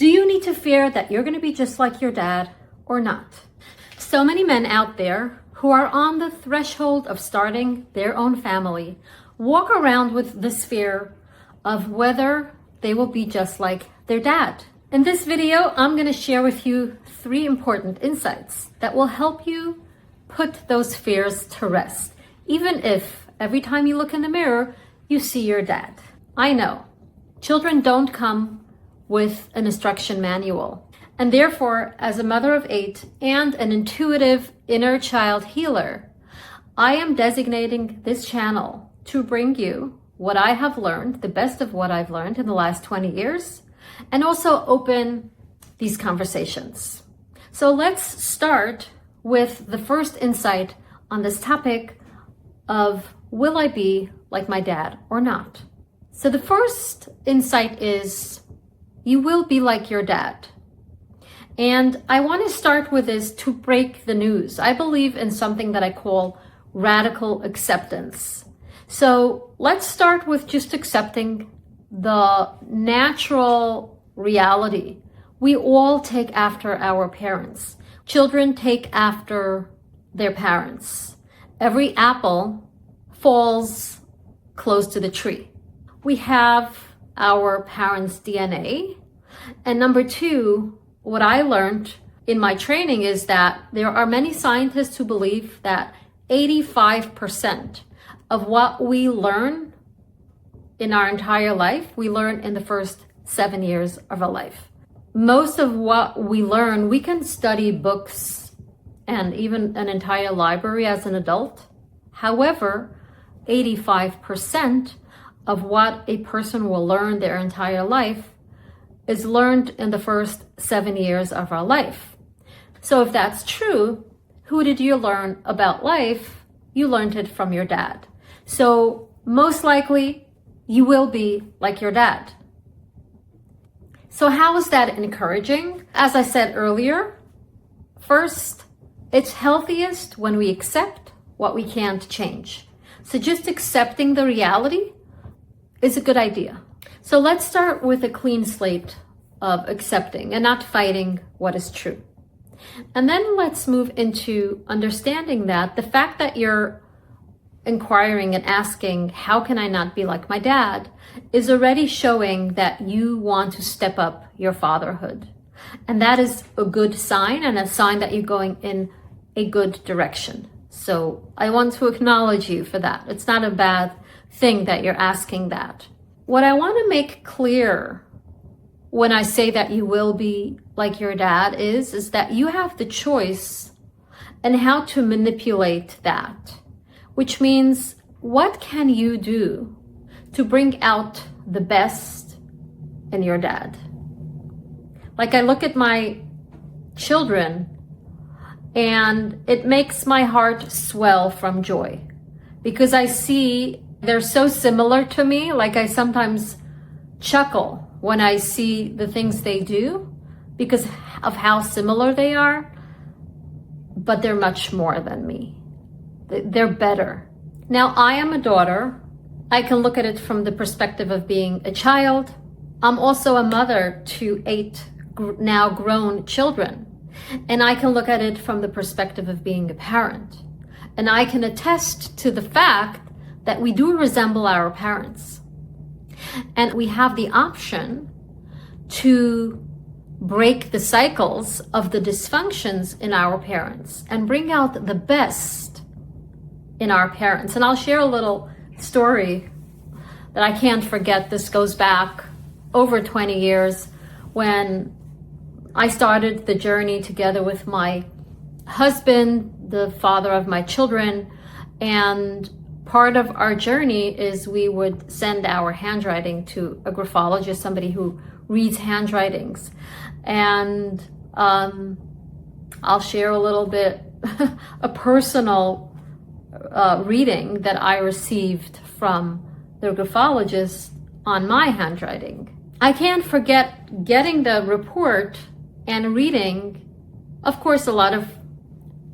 Do you need to fear that you're going to be just like your dad or not? So many men out there who are on the threshold of starting their own family walk around with this fear of whether they will be just like their dad. In this video, I'm going to share with you 3 important insights that will help you put those fears to rest, even if every time you look in the mirror, you see your dad. I know, children don't come with an instruction manual. And therefore, as a mother of 8 and an intuitive inner child healer, I am designating this channel to bring you what I have learned, the best of what I've learned in the last 20 years, and also open these conversations. So let's start with the first insight on this topic of, will I be like my dad or not? So the first insight is, you will be like your dad. And I want to start with this to break the news. I believe in something that I call radical acceptance. So let's start with just accepting the natural reality. We all take after our parents. Children take after their parents. Every apple falls close to the tree. We have our parents' DNA. And number 2, what I learned in my training is that there are many scientists who believe that 85% of what we learn in our entire life, we learn in the first 7 years of our life. Most of what we learn, we can study books and even an entire library as an adult. However, 85% of what a person will learn their entire life is learned in the first 7 years of our life. So if that's true, who did you learn about life? You learned it from your dad. So most likely you will be like your dad. So how is that encouraging? As I said earlier, first, it's healthiest when we accept what we can't change. So just accepting the reality is a good idea. So let's start with a clean slate of accepting and not fighting what is true. And then let's move into understanding that the fact that you're inquiring and asking, how can I not be like my dad, is already showing that you want to step up your fatherhood. And that is a good sign and a sign that you're going in a good direction. So I want to acknowledge you for that. It's not a bad thing that you're asking that. What I want to make clear when I say that you will be like your dad is that you have the choice and how to manipulate that, which means what can you do to bring out the best in your dad? Like, I look at my children and it makes my heart swell from joy because I see they're so similar to me. Like, I sometimes chuckle when I see the things they do because of how similar they are, but they're much more than me. They're better. Now, I am a daughter. I can look at it from the perspective of being a child. I'm also a mother to 8 now grown children. And I can look at it from the perspective of being a parent. And I can attest to the fact that we do resemble our parents. And we have the option to break the cycles of the dysfunctions in our parents and bring out the best in our parents. And I'll share a little story that I can't forget. This goes back over 20 years when I started the journey together with my husband, the father of my children, and part of our journey is we would send our handwriting to a graphologist, somebody who reads handwritings. And I'll share a little bit, a personal reading that I received from the graphologist on my handwriting. I can't forget getting the report and reading, of course, a lot of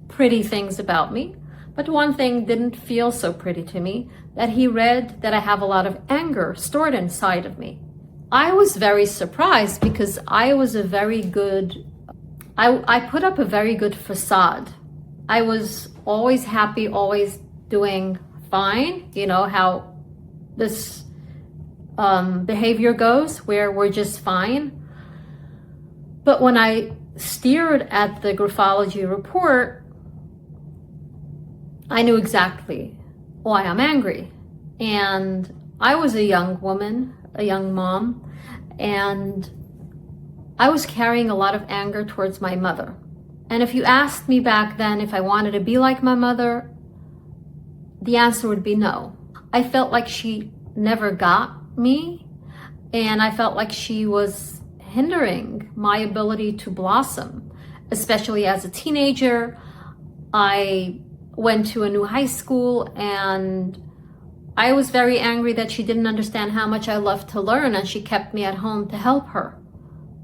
pretty things about me. But one thing didn't feel so pretty to me, that he read that I have a lot of anger stored inside of me. I was very surprised because I was a very good, I put up a very good facade. I was always happy, always doing fine. You know how this behavior goes, where we're just fine. But when I stared at the graphology report, I knew exactly why I'm angry. And I was a young woman, a young mom, and I was carrying a lot of anger towards my mother. And if you asked me back then if I wanted to be like my mother, the answer would be no. I felt like she never got me, and I felt like she was hindering my ability to blossom, especially as a teenager. I went to a new high school, and I was very angry that she didn't understand how much I loved to learn, and she kept me at home to help her.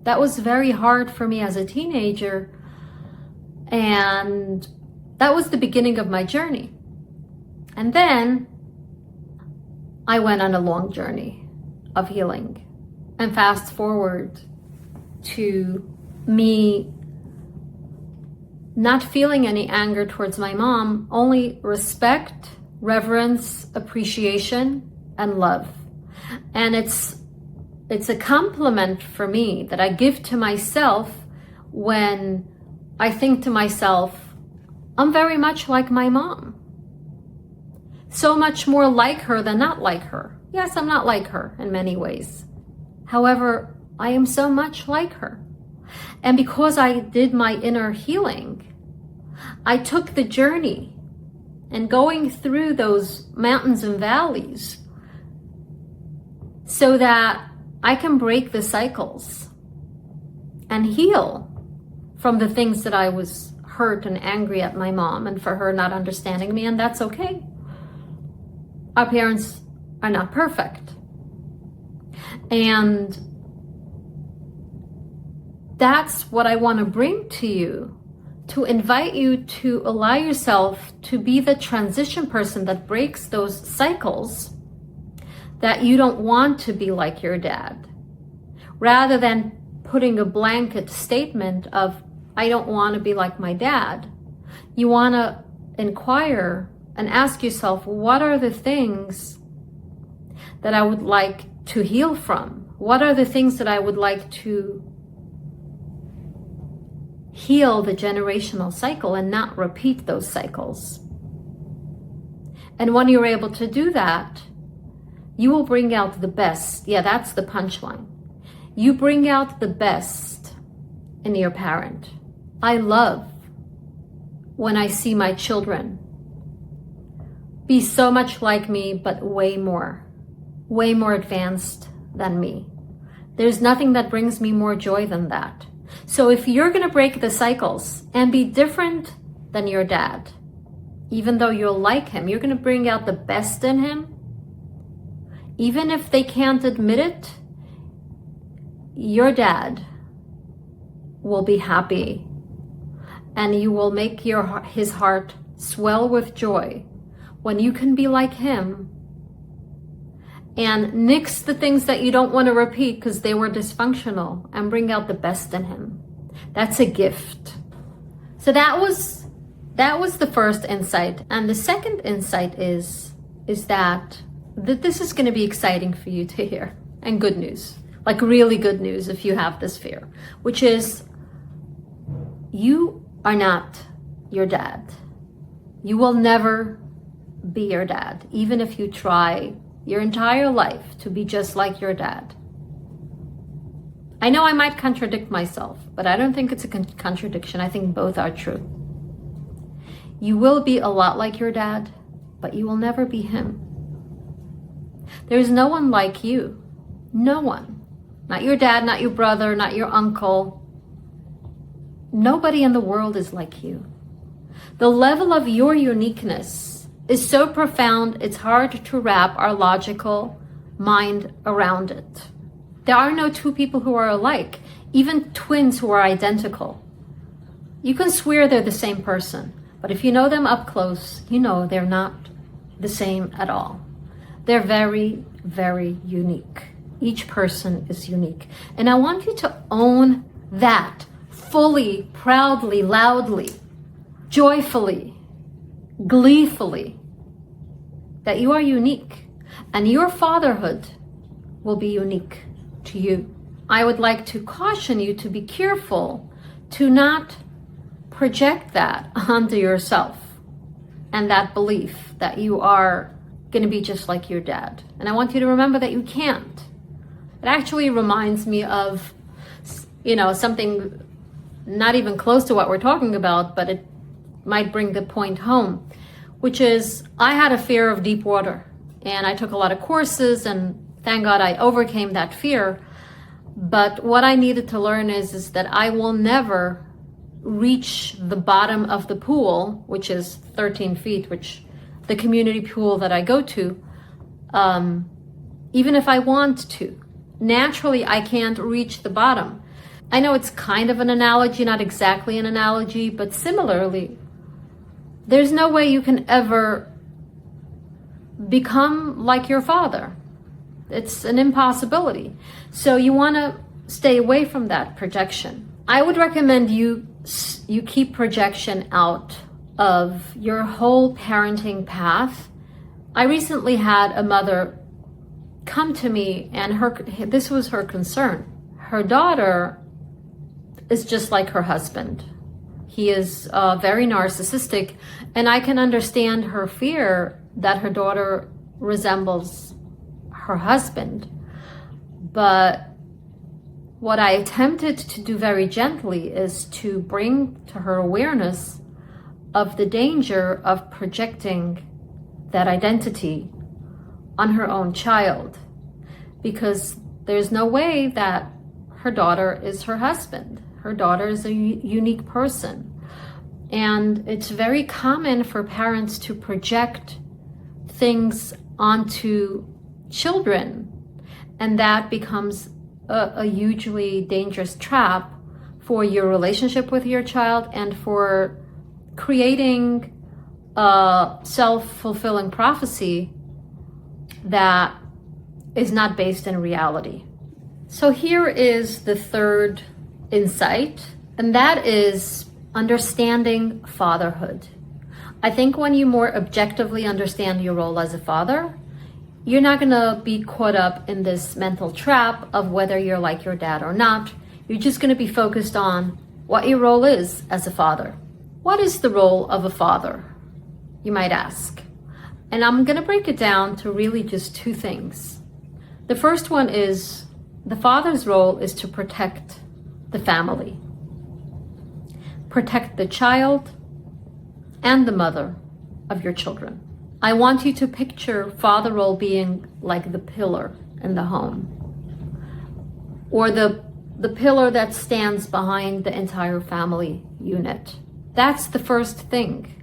That was very hard for me as a teenager, and that was the beginning of my journey. And then I went on a long journey of healing. And fast forward to me not feeling any anger towards my mom, only respect, reverence, appreciation, and love. And it's a compliment for me that I give to myself when I think to myself, I'm very much like my mom. So much more like her than not like her. Yes, I'm not like her in many ways. However, I am so much like her. And because I did my inner healing, I took the journey and going through those mountains and valleys so that I can break the cycles and heal from the things that I was hurt and angry at my mom and for her not understanding me, and that's okay. Our parents are not perfect. And that's what I want to bring to you, to invite you to allow yourself to be the transition person that breaks those cycles that you don't want to be like your dad. Rather than putting a blanket statement of, I don't want to be like my dad, you want to inquire and ask yourself, what are the things that I would like to heal from? What are the things that I would like to heal the generational cycle and not repeat those cycles? And when you're able to do that, you will bring out the best. Yeah, that's the punchline. You bring out the best in your parent. I love when I see my children be so much like me, but way more advanced than me. There's nothing that brings me more joy than that. So if you're going to break the cycles and be different than your dad, even though you'll like him, you're going to bring out the best in him. Even if they can't admit it, your dad will be happy, and you will make his heart swell with joy when you can be like him and nix the things that you don't want to repeat because they were dysfunctional and bring out the best in him. That's a gift. So that was the first insight. And the second insight is that this is going to be exciting for you to hear, and good news, like really good news if you have this fear, which is you are not your dad. You will never be your dad, even if you try your entire life to be just like your dad. I know I might contradict myself, but I don't think it's a contradiction. I think both are true. You will be a lot like your dad, but you will never be him. There's no one like you. No one. Not your dad, not your brother, not your uncle. Nobody in the world is like you. The level of your uniqueness is so profound, it's hard to wrap our logical mind around it. There are no two people who are alike, even twins who are identical. You can swear they're the same person, but if you know them up close, you know they're not the same at all. They're very, very unique. Each person is unique. And I want you to own that fully, proudly, loudly, joyfully, gleefully, that you are unique and your fatherhood will be unique to you. I would like to caution you to be careful to not project that onto yourself and that belief that you are going to be just like your dad. And I want you to remember that you can't. It actually reminds me of, something not even close to what we're talking about, but it might bring the point home, which is I had a fear of deep water and I took a lot of courses and thank God I overcame that fear. But what I needed to learn is that I will never reach the bottom of the pool, which is 13 feet, which the community pool that I go to, even if I want to. Naturally, I can't reach the bottom. I know it's kind of an analogy, not exactly an analogy, but similarly, there's no way you can ever become like your father. It's an impossibility. So you want to stay away from that projection. I would recommend you keep projection out of your whole parenting path. I recently had a mother come to me and this was her concern. Her daughter is just like her husband. He is very narcissistic, and I can understand her fear that her daughter resembles her husband. But what I attempted to do very gently is to bring to her awareness of the danger of projecting that identity on her own child, because there's no way that her daughter is her husband. Her daughter is a unique person. And it's very common for parents to project things onto children, and that becomes a hugely dangerous trap for your relationship with your child and for creating a self-fulfilling prophecy that is not based in reality. So here is the third insight, and that is understanding fatherhood. I think when you more objectively understand your role as a father, you're not going to be caught up in this mental trap of whether you're like your dad or not. You're just going to be focused on what your role is as a father. What is the role of a father, you might ask? And I'm going to break it down to really just two things. The first one is the father's role is to protect the family, protect the child and the mother of your children. I want you to picture father role being like the pillar in the home, or the pillar that stands behind the entire family unit. That's the first thing.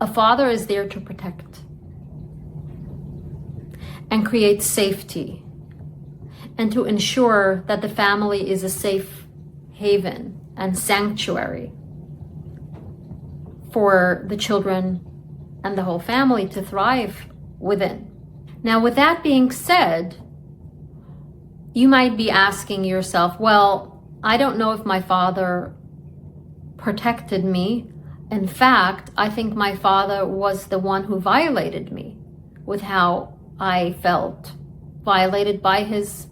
A father is there to protect and create safety and to ensure that the family is a safe haven and sanctuary for the children and the whole family to thrive within. Now, with that being said, you might be asking yourself, well, I don't know if my father protected me. In fact, I think my father was the one who violated me with how I felt, violated by his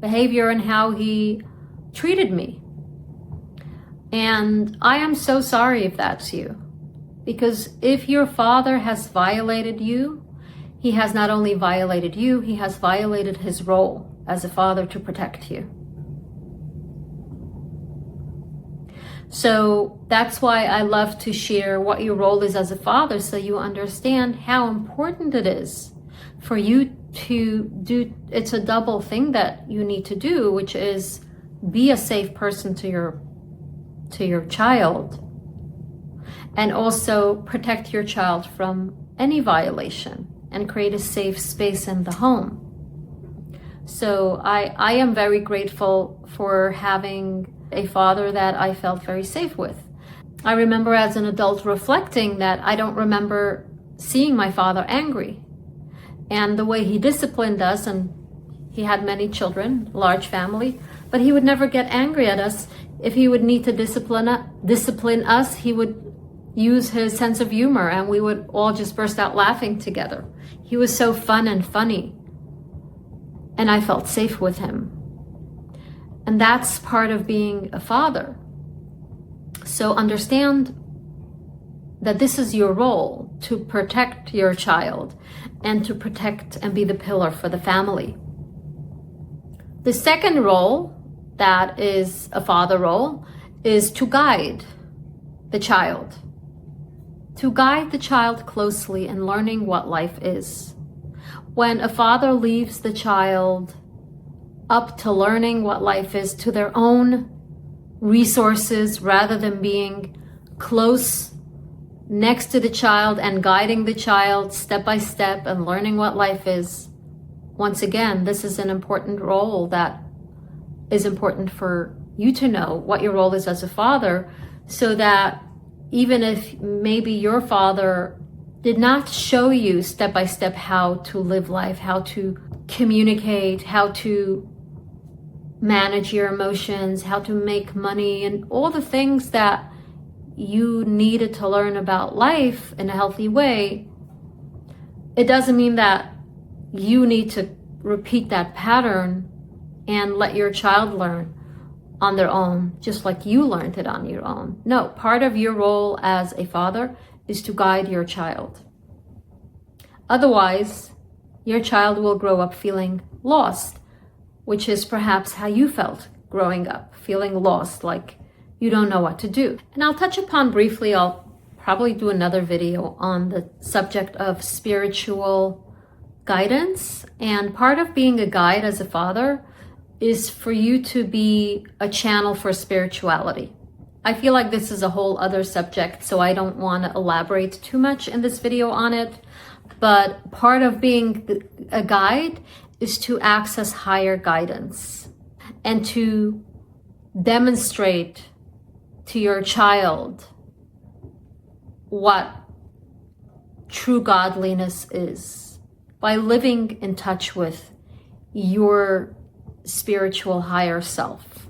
behavior and how he treated me. And I am so sorry if that's you. Because if your father has violated you, he has not only violated you, he has violated his role as a father to protect you. So that's why I love to share what your role is as a father, so you understand how important it is for you to do. It's a double thing that you need to do, which is be a safe person to your child, and also protect your child from any violation and create a safe space in the home. So I am very grateful for having a father that I felt very safe with. I remember as an adult reflecting that I don't remember seeing my father angry. And the way he disciplined us and He had many children, large family, but he would never get angry at us. If he would need to discipline us, he would use his sense of humor and we would all just burst out laughing together. He was so fun and funny, and I felt safe with him. And that's part of being a father. So understand that this is your role, to protect your child and to protect and be the pillar for the family. The second role, that is a father role, is to guide the child. To guide the child closely in learning what life is. When a father leaves the child up to learning what life is to their own resources, rather than being close next to the child and guiding the child step by step and learning what life is, once again, this is an important role that is important for you to know what your role is as a father, so that even if maybe your father did not show you step by step how to live life, how to communicate, how to manage your emotions, how to make money, and all the things that you needed to learn about life in a healthy way, it doesn't mean that you need to repeat that pattern and let your child learn on their own, just like you learned it on your own. No, part of your role as a father is to guide your child. Otherwise, your child will grow up feeling lost, which is perhaps how you felt growing up, feeling lost, like you don't know what to do. And I'll touch upon briefly, I'll probably do another video on the subject of spiritual guidance. And part of being a guide as a father is for you to be a channel for spirituality. I feel like this is a whole other subject, so I don't want to elaborate too much in this video on it. But part of being a guide is to access higher guidance and to demonstrate to your child what true godliness is by living in touch with your spiritual higher self.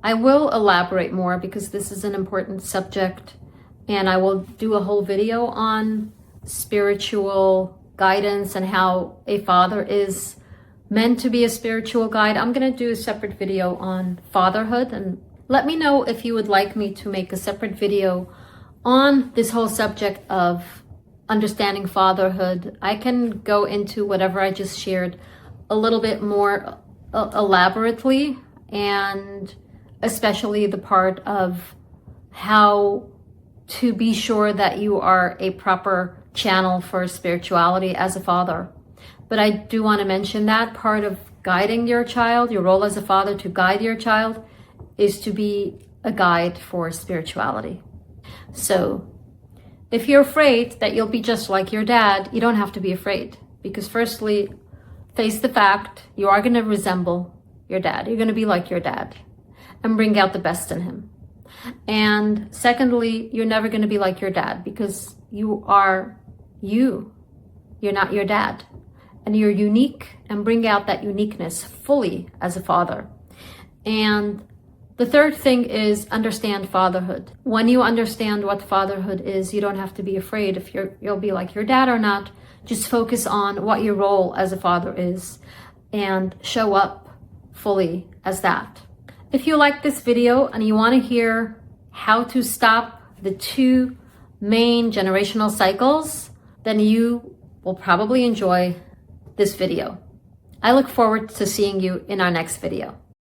I will elaborate more because this is an important subject, and I will do a whole video on spiritual guidance and how a father is meant to be a spiritual guide. I'm going to do a separate video on fatherhood, and let me know if you would like me to make a separate video on this whole subject of understanding fatherhood. I can go into whatever I just shared a little bit more elaborately, and especially the part of how to be sure that you are a proper channel for spirituality as a father. But I do want to mention that part of guiding your child, your role as a father to guide your child, is to be a guide for spirituality. So if you're afraid that you'll be just like your dad, you don't have to be afraid, because firstly, face the fact you are going to resemble your dad. You're going to be like your dad and bring out the best in him. And secondly, you're never going to be like your dad, because you are you. You're not your dad. And you're unique, and bring out that uniqueness fully as a father. And the third thing is understand fatherhood. When you understand what fatherhood is, you don't have to be afraid if you'll be like your dad or not. Just focus on what your role as a father is and show up fully as that. If you like this video and you want to hear how to stop the two main generational cycles, then you will probably enjoy this video. I look forward to seeing you in our next video.